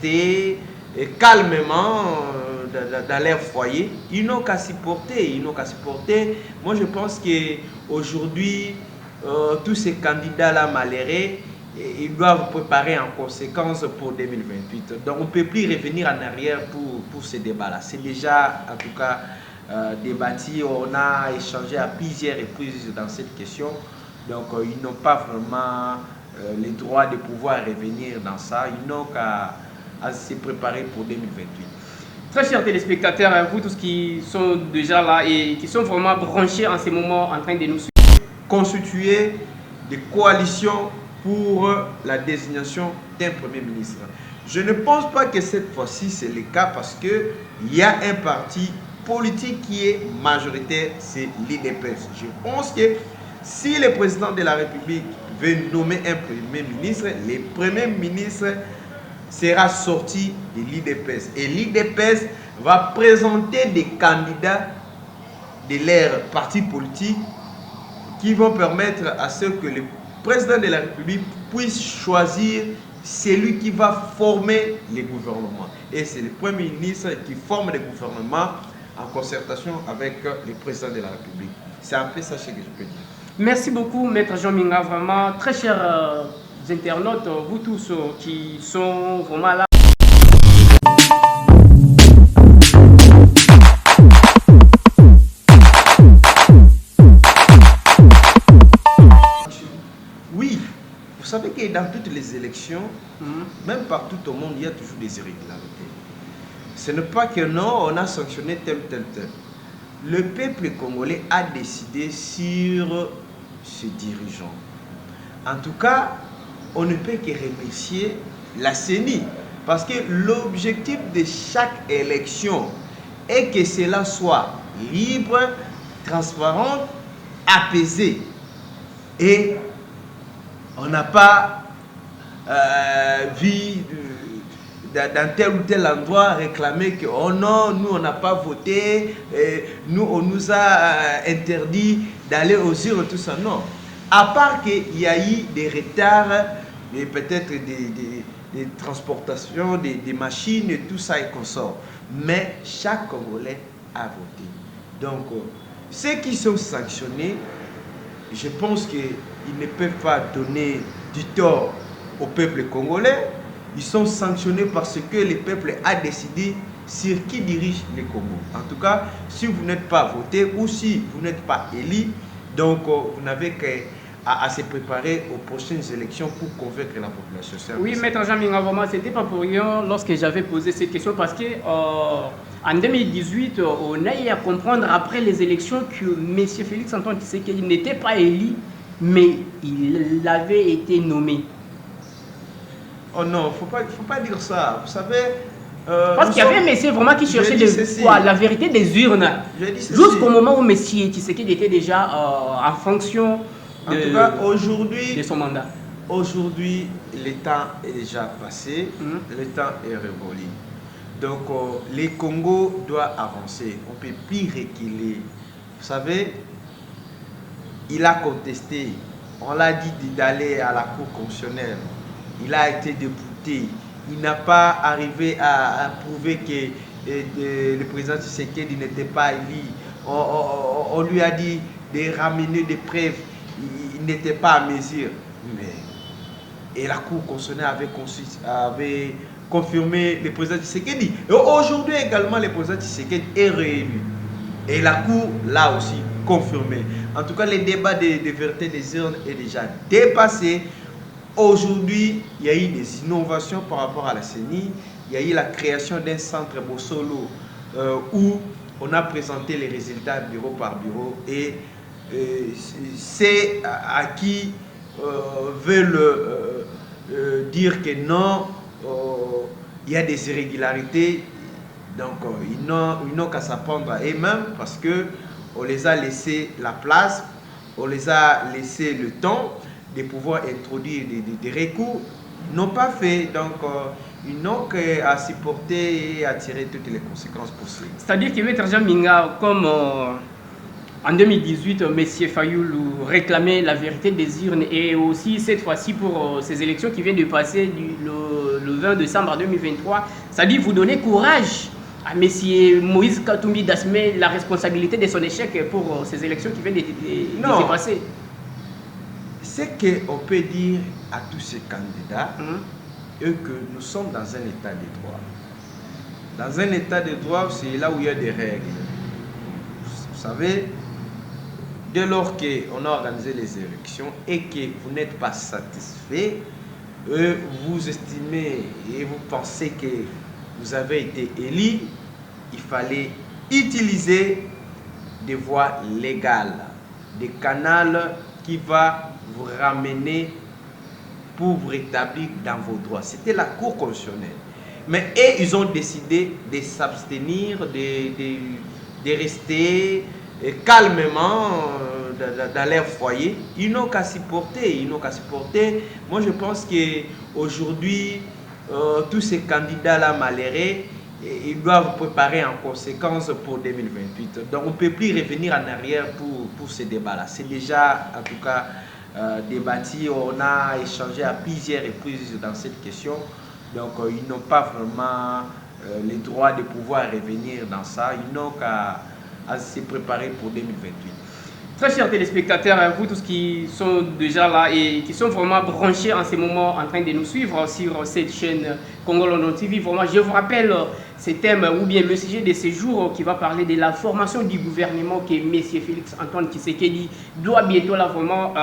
rester calmement dans leur foyer. Ils n'ont qu'à supporter. Moi, je pense qu'aujourd'hui, tous ces candidats-là malheureux, ils doivent préparer en conséquence pour 2028. Donc, on ne peut plus revenir en arrière pour ce débat-là. C'est déjà, en tout cas, débattu. On a échangé à plusieurs reprises dans cette question. Donc, ils n'ont pas vraiment le droit de pouvoir revenir dans ça. Ils n'ont qu'à se préparer pour 2028. Très chers téléspectateurs, vous tous qui sont déjà là et qui sont vraiment branchés en ce moment en train de nous suivre. Constituer des coalitions pour la désignation d'un Premier ministre. Je ne pense pas que cette fois-ci c'est le cas parce qu'il y a un parti politique qui est majoritaire, c'est l'UDPS. Je pense que si le président de la République veut nommer un Premier ministre, le Premier ministre sera sorti de l'UDPS. Et l'UDPS va présenter des candidats de leur parti politique qui vont permettre à ce que le président de la République puisse choisir celui qui va former les gouvernements. Et c'est le Premier ministre qui forme les gouvernements en concertation avec le président de la République. C'est un peu ça ce que je peux dire. Merci beaucoup, Maître Jean Minga. Vraiment, très chers internautes, vous tous qui sont vraiment là. Oui, vous savez que dans toutes les élections, même partout au monde, il y a toujours des irrégularités. Ce n'est pas que non, on a sanctionné tel. Le peuple congolais a décidé sur ses dirigeants. En tout cas, on ne peut que remercier la CENI parce que l'objectif de chaque élection est que cela soit libre, transparent, apaisé. Et on n'a pas vu dans tel ou tel endroit réclamer que oh non, nous on n'a pas voté, nous on nous a interdit d'aller aux urnes, tout ça. Non. À part qu'il y a eu des retards, peut-être des transportations, des machines, et tout ça et consort. Mais chaque Congolais a voté. Donc, ceux qui sont sanctionnés, je pense qu'ils ne peuvent pas donner du tort au peuple congolais. Ils sont sanctionnés parce que le peuple a décidé sur qui dirige le Congo. En tout cas, si vous n'êtes pas voté ou si vous n'êtes pas élu, donc vous n'avez qu'à se préparer aux prochaines élections pour convaincre la population. Oui, Maître Jean Minga, vraiment, c'était pas pour rien lorsque j'avais posé cette question parce que en 2018, on a eu à comprendre après les élections que M. Félix Antoine Tshisekedi n'était pas élu, mais il avait été nommé. Oh non, faut pas dire ça. Vous savez... parce qu'il y avait un monsieur vraiment qui cherchait la vérité des urnes. Jusqu'au moment où M. Tshisekedi était déjà en fonction de son mandat. Aujourd'hui, le temps est déjà passé, le temps est révolu. Donc, le Congo doit avancer. On ne peut plus reculer. Vous savez, il a contesté. On l'a dit d'aller à la Cour constitutionnelle. Il a été débouté. Il n'a pas arrivé à prouver que le président Tshisekedi n'était pas élu. On lui a dit de ramener des preuves. Il n'était pas à mesure. Et la Cour constitutionnelle avait confirmé le président Tshisekedi. Et aujourd'hui également, le président Tshisekedi est réélu. Et la Cour l'a aussi confirmé. En tout cas, le débat de vérité des urnes est déjà dépassé. Aujourd'hui, il y a eu des innovations par rapport à la CENI. Il y a eu la création d'un centre Bossolo où on a présenté les résultats bureau par bureau. Et c'est à qui veulent dire que non, il y a des irrégularités. Donc, ils n'ont qu'à s'apprendre à eux-mêmes parce qu'on les a laissé la place, on les a laissé le temps de pouvoir introduire des recours. Ils n'ont pas fait, donc ils n'ont qu'à supporter et à tirer toutes les conséquences possibles. C'est-à-dire que Maître Jean Minga, comme En 2018, M. Fayoulou réclamait la vérité des urnes et aussi cette fois-ci pour ces élections qui viennent de passer le 20 décembre 2023. Ça dit vous donner courage à M. Moïse Katumbi d'assumer la responsabilité de son échec pour ces élections qui viennent de se passer. Ce qu'on peut dire à tous ces candidats est que nous sommes dans un état de droit. Dans un état de droit, c'est là où il y a des règles. Vous savez, dès lors qu'on a organisé les élections et que vous n'êtes pas satisfait, vous estimez et vous pensez que vous avez été élu, il fallait utiliser des voies légales, des canaux qui vont vous ramener pour vous rétablir dans vos droits. C'était la Cour constitutionnelle. Mais ils ont décidé de s'abstenir, de rester calmement dans leur foyer. Ils n'ont qu'à s'y porter. Moi, je pense qu'aujourd'hui, tous ces candidats-là malheureux, ils doivent préparer en conséquence pour 2028. Donc, on ne peut plus revenir en arrière pour ce débat-là. C'est déjà, en tout cas, débattu. On a échangé à plusieurs reprises dans cette question. Donc, ils n'ont pas vraiment le droit de pouvoir revenir dans ça. Ils n'ont qu'à se préparer pour 2028. Très chers téléspectateurs, vous tous qui sont déjà là et qui sont vraiment branchés en ce moment en train de nous suivre sur cette chaîne Congo London TV, vraiment, je vous rappelle ce thème ou bien le sujet de ce jour qui va parler de la formation du gouvernement que M. Félix Antoine Tshisekedi doit bientôt là vraiment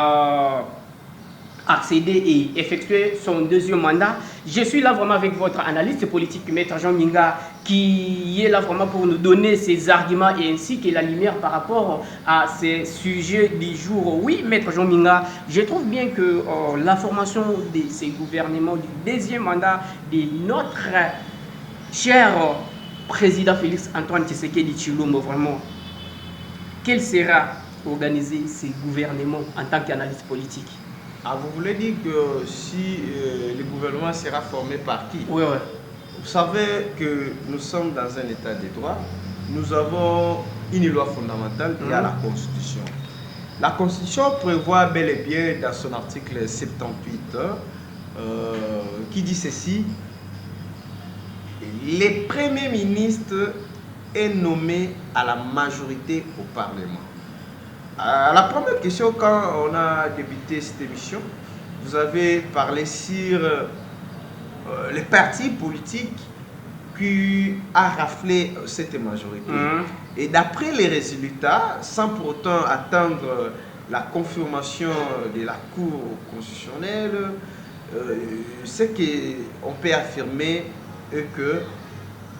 accéder et effectuer son deuxième mandat. Je suis là vraiment avec votre analyste politique, Maître Jean Minga, qui est là vraiment pour nous donner ses arguments et ainsi que la lumière par rapport à ces sujets du jour. Oui, Maître Jean Minga, je trouve bien que la formation de ces gouvernements du deuxième mandat de notre cher président Félix Antoine Tshisekedi Tshilombo, vraiment, quel sera organisé ces gouvernements en tant qu'analyste politique? Ah, vous voulez dire que si le gouvernement sera formé par qui? Oui, oui. Vous savez que nous sommes dans un état de droit. Nous avons une loi fondamentale qui est la Constitution. La Constitution prévoit bel et bien dans son article 78 qui dit ceci: le Premier ministre est nommé à la majorité au Parlement. La première question, quand on a débuté cette émission, vous avez parlé sur les partis politiques qui a raflé cette majorité. Et d'après les résultats, sans pour autant attendre la confirmation de la Cour constitutionnelle, ce qu'on peut affirmer est que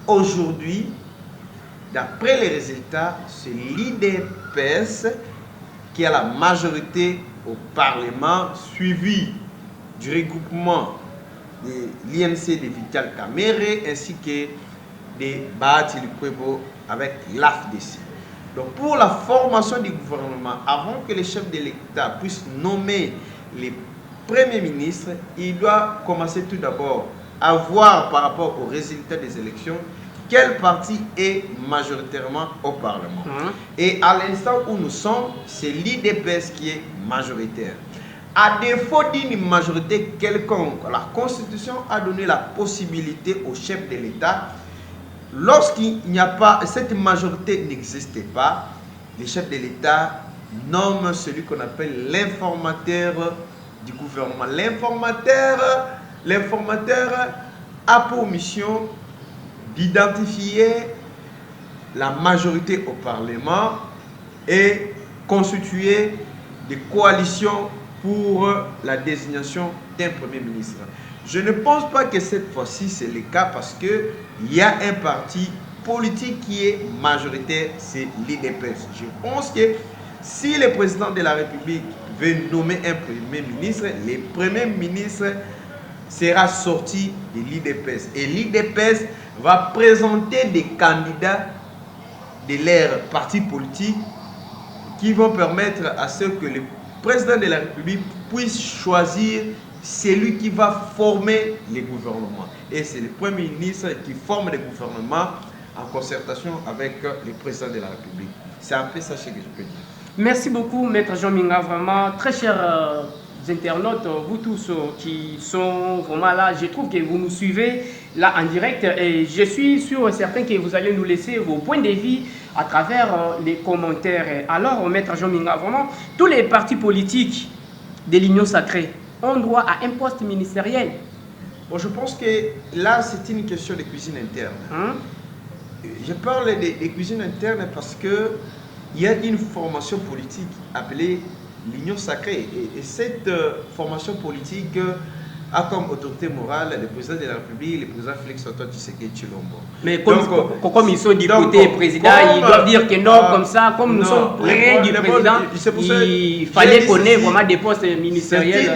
aujourd'hui, d'après les résultats, c'est l'IDPS qui a la majorité au Parlement, suivi du regroupement de l'INC de Vital Kamerhe ainsi que de Bahati Lukwebo avec l'AFDC. Donc pour la formation du gouvernement, avant que le chef de l'État puisse nommer les premiers ministres, il doit commencer tout d'abord à voir par rapport aux résultats des élections quel parti est majoritairement au Parlement. Et à l'instant où nous sommes, c'est l'IDPS qui est majoritaire. À défaut d'une majorité quelconque, la Constitution a donné la possibilité au chef de l'État, lorsqu'il n'y a pas, cette majorité n'existe pas, le chef de l'État nomme celui qu'on appelle l'informateur du gouvernement. L'informateur a pour mission d'identifier la majorité au Parlement et constituer des coalitions pour la désignation d'un Premier ministre. Je ne pense pas que cette fois-ci c'est le cas parce qu'il y a un parti politique qui est majoritaire, c'est l'IDPS. Je pense que si le président de la République veut nommer un Premier ministre, le Premier ministre sera sorti de l'IDPS. Et l'IDPS va présenter des candidats de leur parti politique qui vont permettre à ce que le président de la République puisse choisir celui qui va former les gouvernements. Et c'est le Premier ministre qui forme les gouvernements en concertation avec le président de la République. C'est un peu ça ce que je peux dire. Merci beaucoup, Maître Jean Minga. Vraiment, très chers internautes, vous tous qui sont vraiment là, je trouve que vous nous suivez là en direct et je suis sûr et certain que vous allez nous laisser vos points de vue à travers les commentaires. Alors, Maître Jean Minga, vraiment, tous les partis politiques de l'Union sacrée ont droit à un poste ministériel. Bon, je pense que là, c'est une question de cuisine interne. Je parle des cuisines internes parce que il y a une formation politique appelée l'Union sacrée. Et cette formation politique a comme autorité morale le président de la République, le président Félix-Antoine Tshisekedi Tshilombo. Mais comme ils sont du côté président, ils doivent dire que non, comme ça, comme nous sommes près du président, il fallait qu'on ait vraiment des postes ministériels.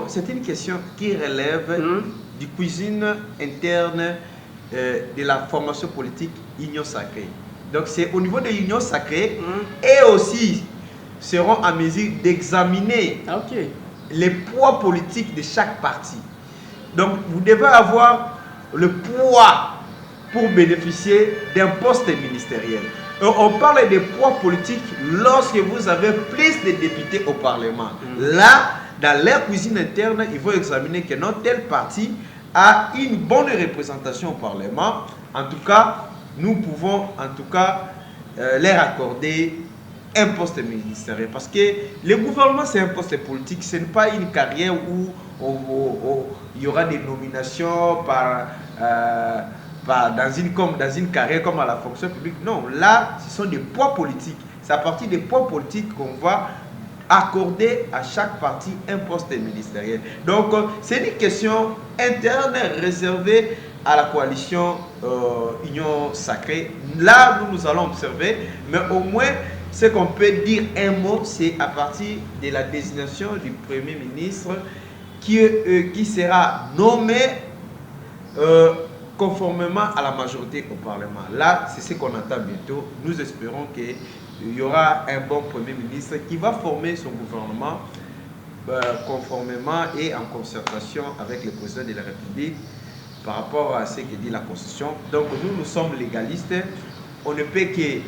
C'est une question qui relève du cuisine interne de la formation politique Union sacrée. Donc c'est au niveau de l'Union sacrée et aussi seront en mesure d'examiner les poids politiques de chaque parti. Donc vous devez avoir le poids pour bénéficier d'un poste ministériel. On parle des poids politiques lorsque vous avez plus de députés au Parlement. Là, dans leur cuisine interne, il faut examiner que non, tel parti a une bonne représentation au Parlement. En tout cas, nous pouvons leur accorder un poste ministériel. Parce que le gouvernement, c'est un poste politique. Ce n'est pas une carrière où il y aura des nominations dans une carrière comme à la fonction publique. Non, là, ce sont des poids politiques. C'est à partir des poids politiques qu'on va accorder à chaque parti un poste ministériel. Donc, c'est une question interne réservée à la coalition Union Sacrée. Là, nous allons observer, mais au moins, ce qu'on peut dire un mot, c'est à partir de la désignation du Premier ministre qui sera nommé conformément à la majorité au Parlement. Là, c'est ce qu'on attend bientôt. Nous espérons qu'il y aura un bon Premier ministre qui va former son gouvernement conformément et en concertation avec le président de la République par rapport à ce que dit la Constitution. Donc nous sommes légalistes. On ne peut que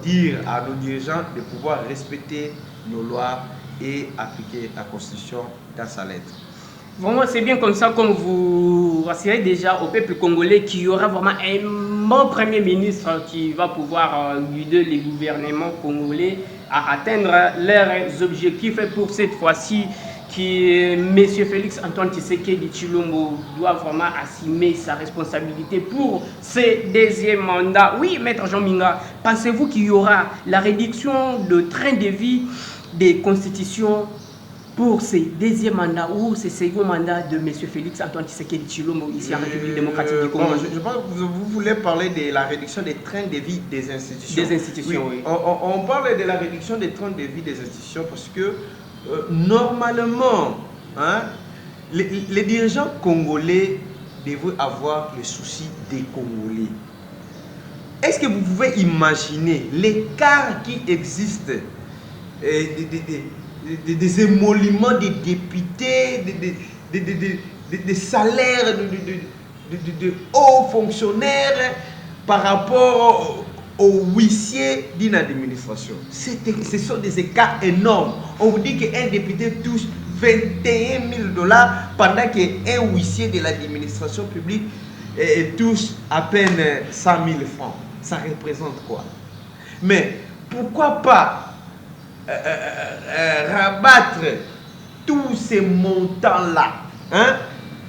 dire à nos dirigeants de pouvoir respecter nos lois et appliquer la Constitution dans sa lettre. Vraiment, c'est bien comme ça, comme vous rassurez déjà au peuple congolais qu'il y aura vraiment un bon Premier ministre qui va pouvoir guider les gouvernements congolais à atteindre leurs objectifs. Et pour cette fois-ci, M. Félix Antoine Tshisekedi Tshilombo doit vraiment assumer sa responsabilité pour ce deuxième mandat. Oui, Maître Jean Minga, pensez-vous qu'il y aura la réduction de train de vie des constitutions pour ce deuxième mandat ou ce second mandat de M. Félix Antoine Tshisekedi Tshilombo ici en République démocratique du Congo? Je pense que vous voulez parler de la réduction des trains de vie des institutions. Des institutions, oui. On parle de la réduction des trains de vie des institutions parce que normalement, les dirigeants congolais devraient avoir le souci des Congolais. Est-ce que vous pouvez imaginer l'écart qui existe des émoluments des députés, des salaires de hauts fonctionnaires par rapport aux huissiers d'une administration? Ce sont des écarts énormes. On vous dit qu'un député touche 21 000 $ pendant qu'un huissier de l'administration publique touche à peine 100 000 francs. Ça représente quoi? Mais pourquoi pas rabattre tous ces montants-là,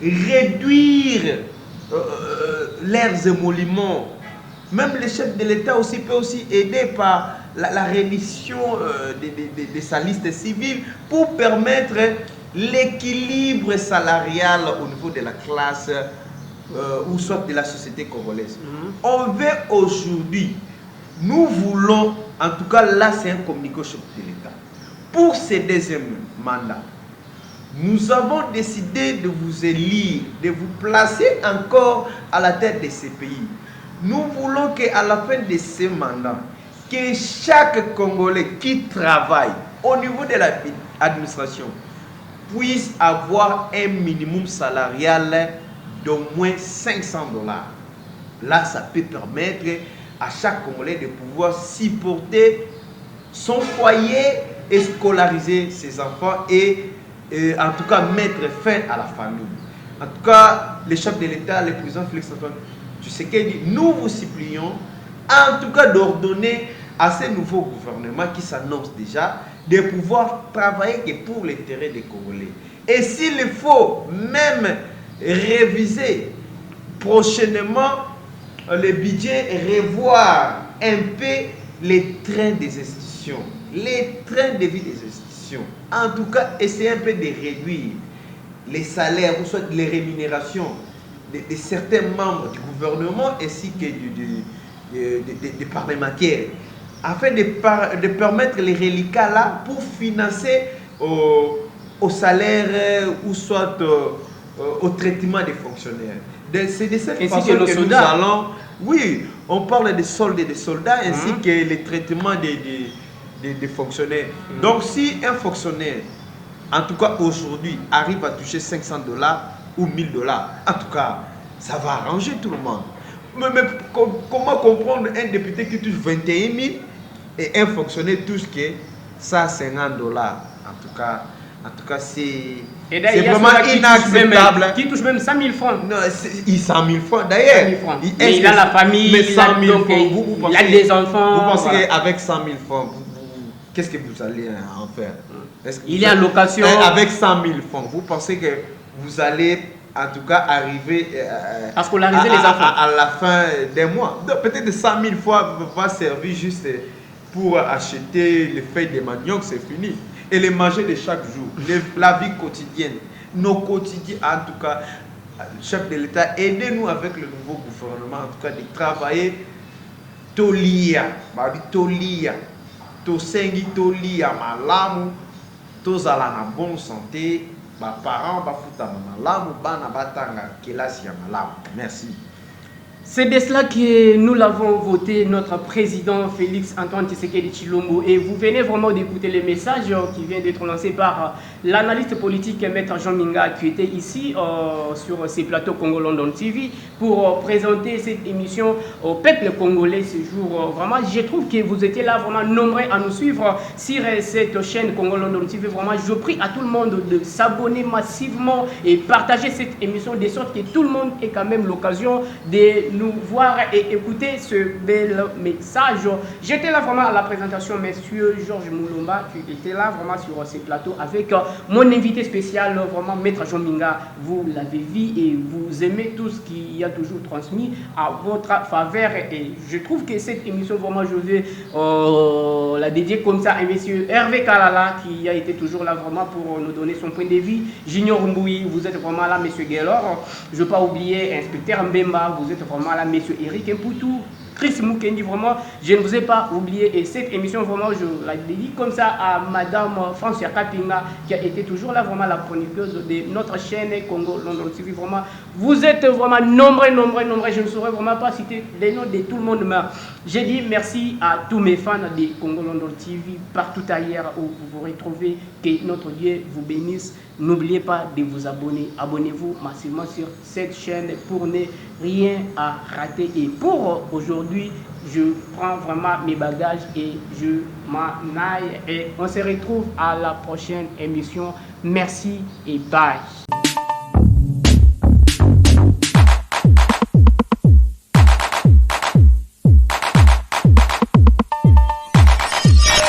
réduire leurs émoluments. Même le chef de l'État aussi peut aussi aider par la rémission de sa liste civile pour permettre l'équilibre salarial au niveau de la classe ou soit de la société congolaise. On veut aujourd'hui, nous voulons, en tout cas là c'est un communiqué chef de l'État, pour ce deuxième mandat, nous avons décidé de vous élire, de vous placer encore à la tête de ces pays. Nous voulons qu'à la fin de ce mandat, que chaque Congolais qui travaille au niveau de l'administration puisse avoir un minimum salarial d'au moins 500 $. Là, ça peut permettre à chaque Congolais de pouvoir supporter son foyer et scolariser ses enfants et en tout cas mettre fin à la famine. En tout cas, le chef de l'État, le président Félix-Antoine Tshisekedi, nous vous supplions en tout cas d'ordonner à ce nouveau gouvernement qui s'annonce déjà de pouvoir travailler que pour l'intérêt des Congolais. Et s'il faut même réviser prochainement le budget, revoir un peu les trains des institutions, les trains de vie des institutions. En tout cas, essayer un peu de réduire les salaires ou soit les rémunérations de certains membres du gouvernement ainsi que des parlementaires, afin de permettre les reliquats là pour financer au salaire ou soit au traitement des fonctionnaires. C'est de cette façon que nous allons, oui, on parle des soldes et des soldats ainsi que les traitements des fonctionnaires. Donc si un fonctionnaire, en tout cas aujourd'hui, arrive à toucher $500 ou $1000, en tout cas, ça va arranger tout le monde. Mais comment comprendre un député qui touche 21 000 et un fonctionnaire touche que $150? En tout cas, c'est vraiment inacceptable. Qui touche même 100 000 francs. Non, 100 000 francs d'ailleurs. Mais il a la famille, mais 100 000 francs, il a des enfants. Vous pensez qu'avec 100 000 francs, qu'est-ce que vous allez en faire? Il est en location. Avec 100 000 francs, vous pensez que vous allez en tout cas arriver à scolariser les enfants à la fin des mois? Peut-être 100 000 francs va servir juste pour acheter les feuilles de manioc, c'est fini. Et les manger de chaque jour, la vie quotidienne, nos quotidiens, en tout cas, chef de l'État, aidez-nous avec le nouveau gouvernement, en tout cas, de travailler tolia, tosengi tolia malamu, tozala na bonne santé, parents bafuta malamu, bana batanga kelasi ya malamu. Merci. C'est de cela que nous l'avons voté, notre président Félix-Antoine Tshisekedi Tshilombo. Et vous venez vraiment d'écouter les messages qui viennent d'être lancés par l'analyste politique Maître Jean Minga, qui était ici sur ces plateaux Congo London TV pour présenter cette émission au peuple congolais ce jour. Vraiment, je trouve que vous étiez là vraiment nombreux à nous suivre sur cette chaîne Congo London TV. Vraiment, je prie à tout le monde de s'abonner massivement et partager cette émission de sorte que tout le monde ait quand même l'occasion de nous voir et écouter ce bel message. J'étais là vraiment à la présentation, monsieur Georges Moulomba, qui était là vraiment sur ces plateaux avec mon invité spécial, vraiment Maître Jean Minga. Vous l'avez vu et vous aimez tout ce qu'il a toujours transmis à votre faveur. Et je trouve que cette émission, vraiment, je vais la dédier comme ça à monsieur Hervé Kalala, qui a été toujours là vraiment pour nous donner son point de vue. Junior Mboui, vous êtes vraiment là, monsieur Guélor. Je ne veux pas oublier inspecteur Mbemba, vous êtes vraiment là, monsieur Eric Mpoutou, Chris Moukendi, vraiment, je ne vous ai pas oublié. Et cette émission, vraiment, je la dédie comme ça à madame Francia Kapinga, qui a été toujours là, vraiment, la chroniqueuse de notre chaîne Congo London TV. Vraiment, vous êtes vraiment nombreux. Je ne saurais vraiment pas citer les noms de tout le monde, mais j'ai dit merci à tous mes fans de Congo London TV, partout ailleurs où vous vous retrouvez. Que notre Dieu vous bénisse. N'oubliez pas de vous abonner. Abonnez-vous massivement sur cette chaîne pour ne rien à rater. Et pour aujourd'hui, je prends vraiment mes bagages et je m'en aille. Et on se retrouve à la prochaine émission. Merci et bye.